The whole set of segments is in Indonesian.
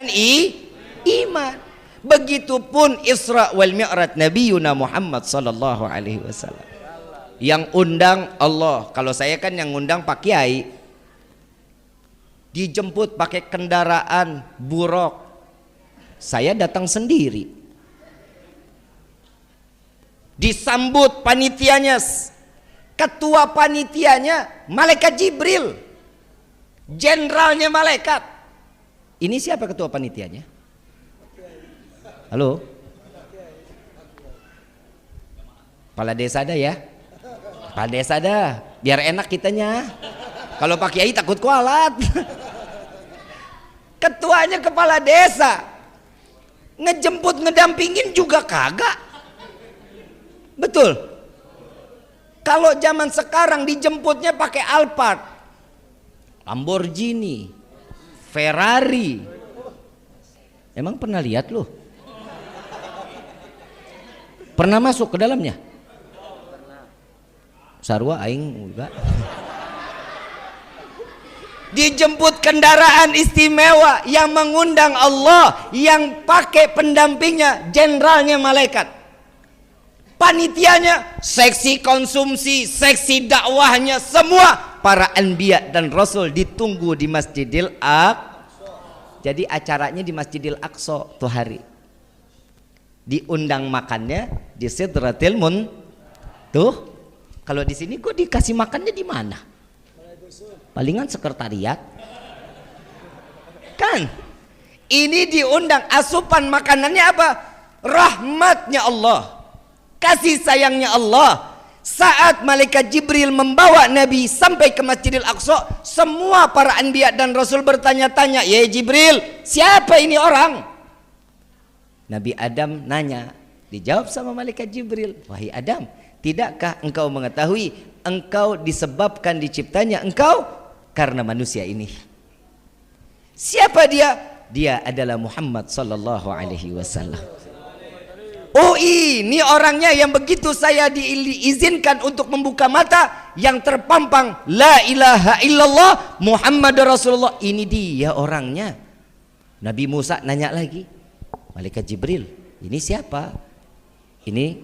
iman. Begitupun Isra wal Mi'raj Nabiyuna Muhammad sallallahu alaihi wasallam. Yang undang Allah. Kalau saya kan yang undang Pak Kiai. Dijemput pakai kendaraan buruk. Saya datang sendiri. Disambut panitianya. Ketua panitianya malaikat Jibril. Jenderalnya malaikat. Ini siapa ketua panitianya? Halo? Kepala desa ada ya? Kepala desa ada, biar enak kitanya. Kalau Pak Kiai takut kualat. Ketuanya kepala desa. Ngejemput ngedampingin juga kagak. Betul? Kalau zaman sekarang dijemputnya pakai Alphard, Lamborghini, Ferrari. Emang pernah lihat loh? Pernah masuk ke dalamnya? Sarwa aing enggak. Dijemput kendaraan istimewa yang mengundang Allah, yang pakai pendampingnya jenderalnya malaikat. Panitianya seksi konsumsi, seksi dakwahnya, semua para anbiya dan rasul ditunggu di Masjidil Aqsa. Jadi acaranya di Masjidil Aqsa tuh hari. Diundang makannya di Sidratil tuh. Kalau di sini kok dikasih makannya di mana? Palingan sekretariat. Kan? Ini diundang, asupan makanannya apa? Rahmatnya Allah, kasih sayangnya Allah. Saat malaikat Jibril membawa Nabi sampai ke Masjidil Aqsa, semua para anbiya dan rasul bertanya-tanya, "Ya Jibril, siapa ini orang?" Nabi Adam nanya, dijawab sama malaikat Jibril, "Wahai Adam, tidakkah engkau mengetahui engkau disebabkan diciptanya engkau karena manusia ini?" Siapa dia? Dia adalah Muhammad sallallahu alaihi wasallam. Oh, ini orangnya yang begitu saya diizinkan untuk membuka mata, yang terpampang la ilaha illallah Muhammad Rasulullah. Ini dia orangnya. Nabi Musa nanya lagi, malaikat Jibril, ini siapa? Ini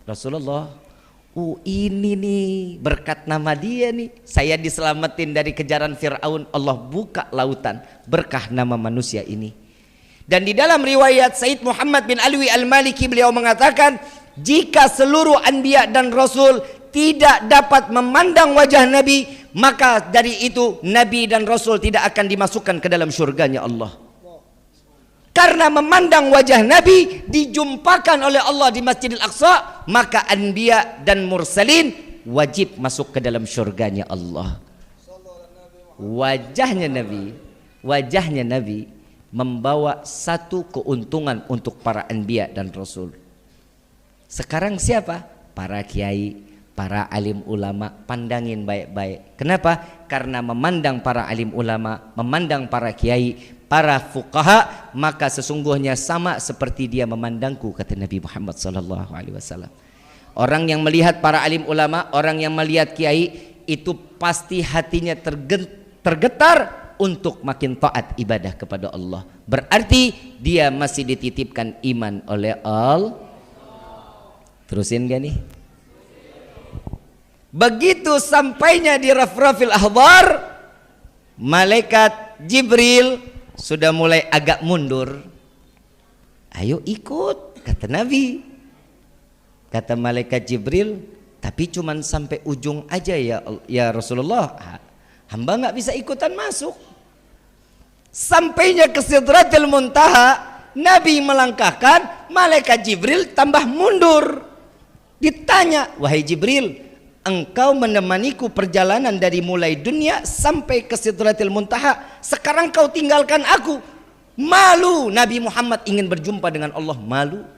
Rasulullah. Oh, ini nih berkat nama dia nih saya diselamatin dari kejaran Fir'aun. Allah buka lautan berkah nama manusia ini. Dan di dalam riwayat Said Muhammad bin Alwi Al-Maliki, beliau mengatakan, jika seluruh anbiya dan rasul tidak dapat memandang wajah Nabi, maka dari itu Nabi dan Rasul tidak akan dimasukkan ke dalam surganya Allah. Karena memandang wajah Nabi dijumpakan oleh Allah di Masjidil Aqsa, maka anbiya dan mursalin wajib masuk ke dalam surganya Allah. Wajahnya Nabi membawa satu keuntungan untuk para anbiya dan rasul. Sekarang siapa? Para kiai, para alim ulama, pandangin baik-baik. Kenapa? Karena memandang para alim ulama, memandang para kiai, para fuqaha, maka sesungguhnya sama seperti dia memandangku, kata Nabi Muhammad sallallahu alaihi wasallam. Orang yang melihat para alim ulama, orang yang melihat kiai, itu pasti hatinya tergetar untuk makin taat ibadah kepada Allah. Berarti dia masih dititipkan iman oleh Allah. Terusin gak nih? Begitu sampainya di Rafrafil Ahbar, malaikat Jibril sudah mulai agak mundur. Ayo ikut, kata Nabi. Kata malaikat Jibril, tapi cuman sampai ujung aja ya Rasulullah. Hamba nggak bisa ikutan masuk. Sampainya ke Sidratil Muntaha, Nabi melangkahkan, malaikat Jibril tambah mundur. Ditanya, wahai Jibril, engkau menemaniku perjalanan dari mulai dunia sampai ke Sidratil Muntaha, sekarang kau tinggalkan aku. Malu. Nabi Muhammad ingin berjumpa dengan Allah, malu.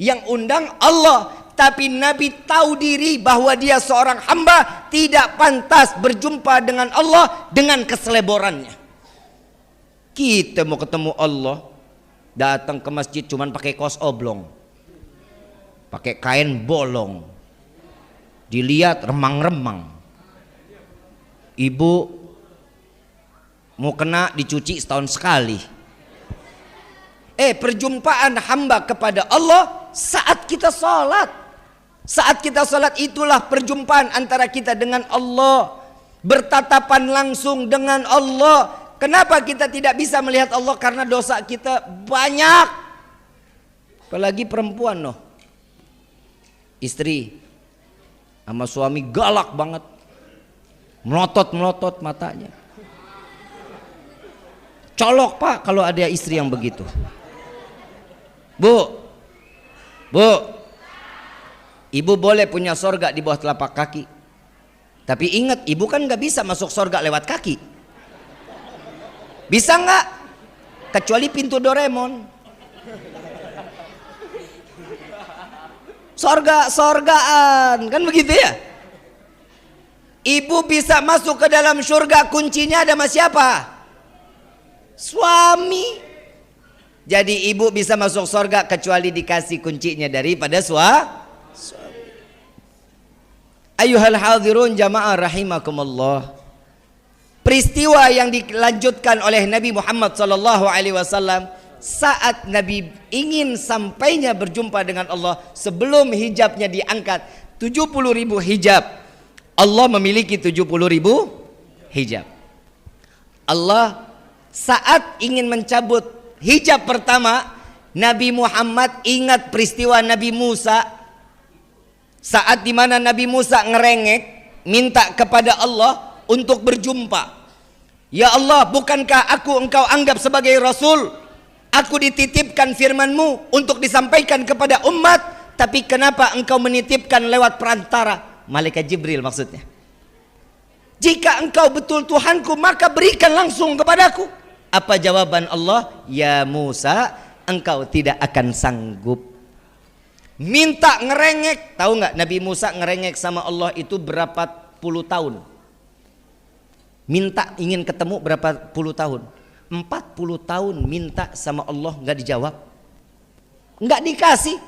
Yang undang Allah, tapi Nabi tahu diri bahwa dia seorang hamba, tidak pantas berjumpa dengan Allah dengan keseleborannya. Kita mau ketemu Allah, datang ke masjid cuman pakai kaos oblong, pakai kain bolong, dilihat remang-remang. Ibu mau kena dicuci setahun sekali, perjumpaan hamba kepada Allah saat kita sholat. Saat kita sholat itulah perjumpaan antara kita dengan Allah, bertatapan langsung dengan Allah. Kenapa kita tidak bisa melihat Allah? Karena dosa kita banyak. Apalagi perempuan noh, istri sama suami galak banget, melotot matanya. Colok pak kalau ada istri yang begitu. Bu, ibu boleh punya sorga di bawah telapak kaki, tapi ingat ibu kan nggak bisa masuk sorga lewat kaki. Bisa nggak? Kecuali pintu Doraemon. Sorgaan kan begitu ya. Ibu bisa masuk ke dalam surga, kuncinya ada sama siapa? Suami. Jadi ibu bisa masuk surga kecuali dikasih kuncinya daripada suami. Ayuhal hadirun jamaah rahimakumullah. Peristiwa yang dilanjutkan oleh Nabi Muhammad SAW saat Nabi ingin sampainya berjumpa dengan Allah sebelum hijabnya diangkat 70.000 hijab. Allah memiliki 70.000 hijab. Allah saat ingin mencabut hijab pertama, Nabi Muhammad ingat peristiwa Nabi Musa saat dimana Nabi Musa ngerengek minta kepada Allah untuk berjumpa. Ya Allah, bukankah engkau anggap sebagai Rasul? Aku dititipkan firman-Mu untuk disampaikan kepada umat, tapi kenapa engkau menitipkan lewat perantara malaikat Jibril maksudnya? Jika engkau betul Tuhanku, maka berikan langsung kepadaku. Apa jawaban Allah? Ya Musa, engkau tidak akan sanggup. Minta ngerengek. Tahu nggak Nabi Musa ngerengek sama Allah itu berapa puluh tahun? Minta ingin ketemu berapa puluh tahun? 40 tahun minta sama Allah nggak dijawab, nggak dikasih.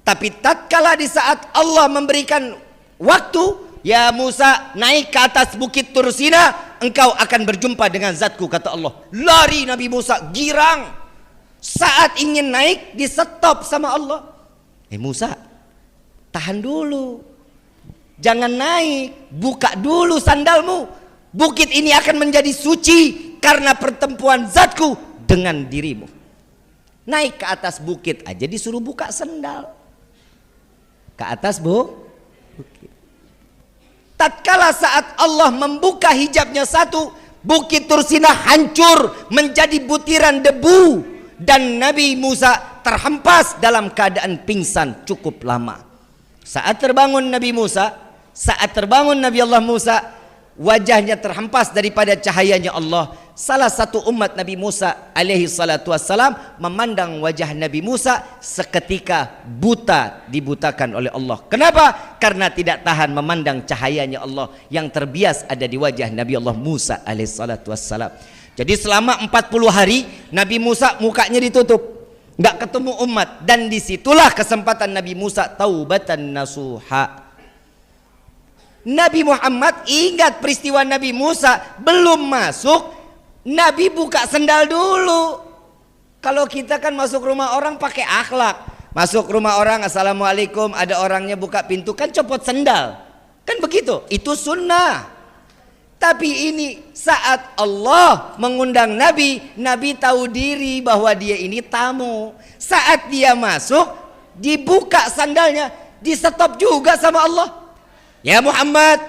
Tapi tatkala di saat Allah memberikan waktu, ya Musa naik ke atas bukit Tursina, engkau akan berjumpa dengan zatku, kata Allah. Lari Nabi Musa girang. Saat ingin naik di stop sama Allah. Musa, tahan dulu, jangan naik, buka dulu sandalmu. Bukit ini akan menjadi suci karena pertemuan zatku dengan dirimu. Naik ke atas bukit aja disuruh buka sendal. Ke atas bukit. Tatkala saat Allah membuka hijabnya satu, bukit Tursina hancur menjadi butiran debu dan Nabi Musa terhempas dalam keadaan pingsan cukup lama. Saat terbangun Nabi Allah Musa, wajahnya terhempas daripada cahayanya Allah. Salah satu umat Nabi Musa alaihi salatu wassalam memandang wajah Nabi Musa seketika buta, dibutakan oleh Allah. Kenapa? Karena tidak tahan memandang cahayanya Allah yang terbias ada di wajah Nabi Allah Musa alaihi salatu wassalam. Jadi selama 40 hari Nabi Musa mukanya ditutup, nggak ketemu umat, dan disitulah kesempatan Nabi Musa taubatan nasuha. Nabi Muhammad ingat peristiwa Nabi Musa belum masuk, Nabi buka sendal dulu. Kalau kita kan masuk rumah orang pakai akhlak. Masuk rumah orang, assalamualaikum, ada orangnya buka pintu, kan copot sendal. Kan begitu, itu sunnah. Tapi ini saat Allah mengundang Nabi, Nabi tahu diri bahwa dia ini tamu. Saat dia masuk, dibuka sandalnya, di stop juga sama Allah. Ya Muhammad,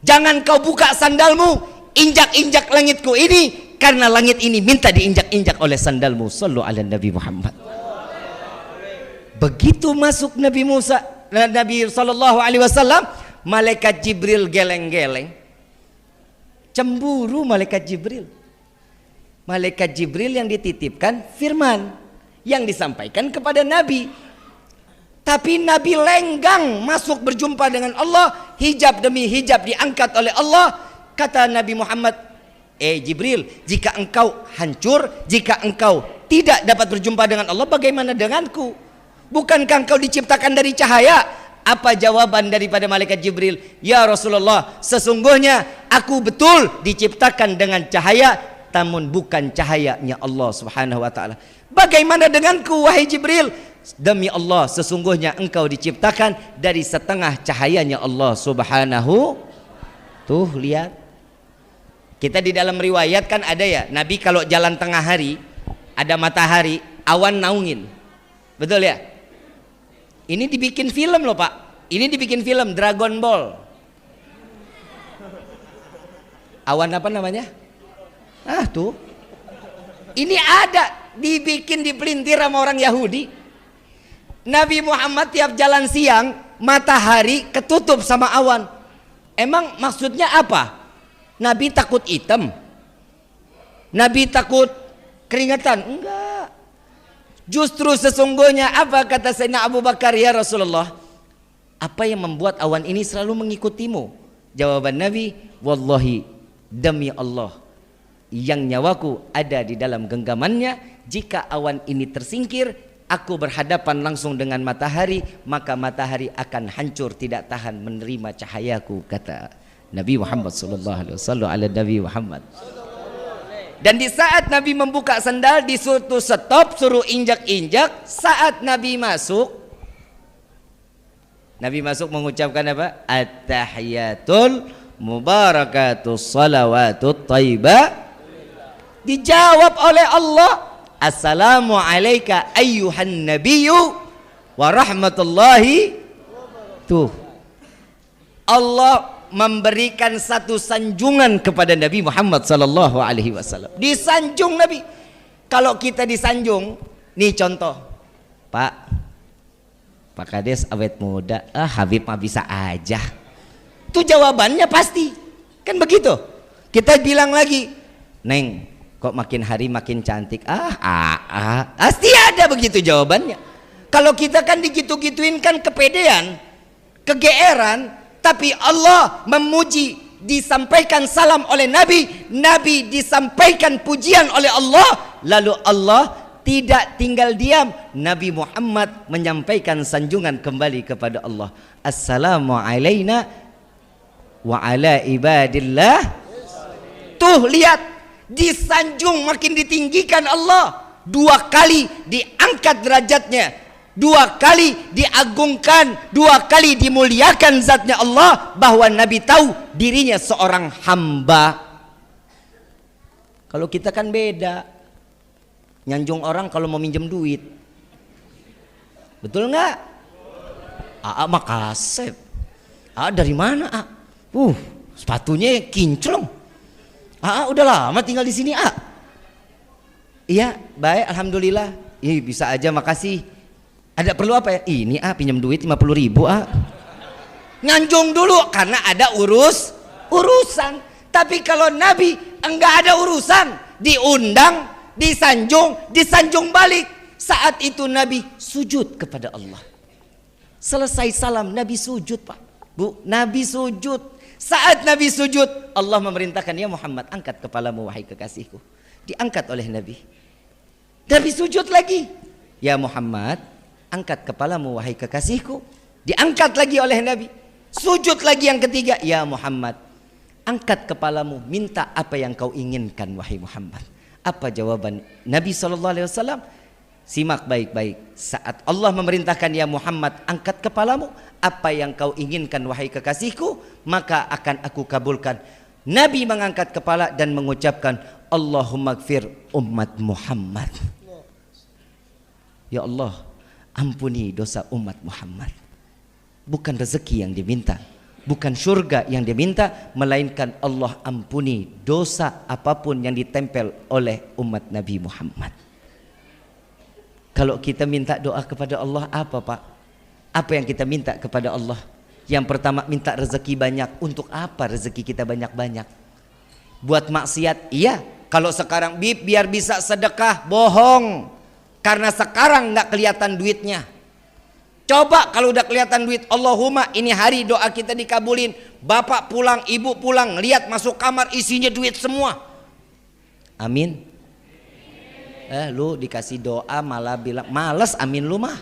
jangan kau buka sandalmu, injak-injak langitku ini, karena langit ini minta diinjak-injak oleh sandalmu. Sallu ala Nabi Muhammad. Begitu masuk Nabi Musa, Nabi sallallahu alaihi wasallam, malaikat Jibril geleng-geleng. Cemburu malaikat Jibril. Malaikat Jibril yang dititipkan firman yang disampaikan kepada Nabi. Tapi Nabi lenggang masuk berjumpa dengan Allah, hijab demi hijab diangkat oleh Allah. Kata Nabi Muhammad, Jibril, jika engkau hancur, jika engkau tidak dapat berjumpa dengan Allah, bagaimana denganku? Bukankah engkau diciptakan dari cahaya? Apa jawaban daripada malaikat Jibril? Ya Rasulullah, sesungguhnya aku betul diciptakan dengan cahaya, namun bukan cahayanya Allah Subhanahu wa taala. Bagaimana denganku wahai Jibril? Demi Allah, sesungguhnya engkau diciptakan dari setengah cahayanya Allah Subhanahu. Tuh lihat. Kita di dalam riwayat kan ada ya, Nabi kalau jalan tengah hari, ada matahari, awan naungin. Betul ya? Ini dibikin film loh Pak. Ini dibikin film Dragon Ball. Awan apa namanya? Ah tuh. Ini ada, dibikin dipelintir sama orang Yahudi. Nabi Muhammad tiap jalan siang, matahari ketutup sama awan. Emang maksudnya apa? Nabi takut hitam? Nabi takut keringetan? Enggak. Justru sesungguhnya apa kata Sayyidina Abu Bakar, ya Rasulullah, apa yang membuat awan ini selalu mengikutimu? Jawaban Nabi, wallahi, demi Allah yang nyawaku ada di dalam genggamannya, jika awan ini tersingkir, aku berhadapan langsung dengan matahari, maka matahari akan hancur, tidak tahan menerima cahayaku, kata Nabi Muhammad sallallahu alaihi wasallam. Ala Nabi Muhammad. Dan di saat Nabi membuka sandal, disuruh stop, suruh injak-injak. Saat Nabi masuk mengucapkan apa? At-tahiyatul mubarakatus salawatut thayyibah. Dijawab oleh Allah, assalamu alayka ayyuhan nabiyyu wa rahmatullahi. Tuh, Allah memberikan satu sanjungan kepada Nabi Muhammad sallallahu alaihi wasallam. Disanjung Nabi. Kalau kita disanjung, nih contoh, Pak Kades awet muda, Habib mah bisa aja. Itu jawabannya pasti. Kan begitu. Kita bilang lagi, Neng, kok makin hari makin cantik. Pasti ada begitu jawabannya. Kalau kita kan digitu-gituin kan kepedean, kegeeran. Tapi Allah memuji, disampaikan salam oleh Nabi, Nabi disampaikan pujian oleh Allah, lalu Allah tidak tinggal diam. Nabi Muhammad menyampaikan sanjungan kembali kepada Allah. Assalamu alayna wa ala ibadillah. Tuh lihat, disanjung, makin ditinggikan Allah. 2 kali diangkat derajatnya, 2 kali diagungkan, 2 kali dimuliakan zatnya Allah, bahwa Nabi tahu dirinya seorang hamba. Kalau kita kan beda, nyanjung orang kalau mau minjem duit, betul nggak? Makasih. Dari mana? Sepatunya kinclong. Udah lama tinggal di sini. Iya, baik, alhamdulillah. Bisa aja, makasih. Ada perlu apa ya? Ini pinjam duit 50.000 Nyanjung dulu karena ada urusan. Tapi kalau Nabi enggak ada urusan, diundang, disanjung balik. Saat itu Nabi sujud kepada Allah. Selesai salam Nabi sujud, Pak. Bu, Nabi sujud. Saat Nabi sujud, Allah memerintahkan, ya Muhammad, angkat kepalamu wahai kekasihku. Diangkat oleh Nabi. Nabi sujud lagi. Ya Muhammad, angkat kepalamu wahai kekasihku. Diangkat lagi oleh Nabi. Sujud lagi yang ketiga. Ya Muhammad, angkat kepalamu, minta apa yang kau inginkan wahai Muhammad. Apa jawaban Nabi SAW? Simak baik-baik. Saat Allah memerintahkan, ya Muhammad, angkat kepalamu, apa yang kau inginkan wahai kekasihku, maka akan aku kabulkan. Nabi mengangkat kepala dan mengucapkan, Allahumma gfir umat Muhammad. Ya Allah, ampuni dosa umat Muhammad. Bukan rezeki yang diminta, bukan surga yang diminta, melainkan Allah ampuni dosa apapun yang ditempel oleh umat Nabi Muhammad. Kalau kita minta doa kepada Allah, apa Pak? Apa yang kita minta kepada Allah? Yang pertama, minta rezeki banyak. Untuk apa rezeki kita banyak-banyak? Buat maksiat? Iya. Kalau sekarang biar bisa sedekah, bohong. Karena sekarang nggak kelihatan duitnya. Coba kalau udah kelihatan duit, Allahumma ini hari doa kita dikabulin. Bapak pulang, ibu pulang, lihat masuk kamar isinya duit semua. Amin. Lu dikasih doa malah bilang males, amin lu mah.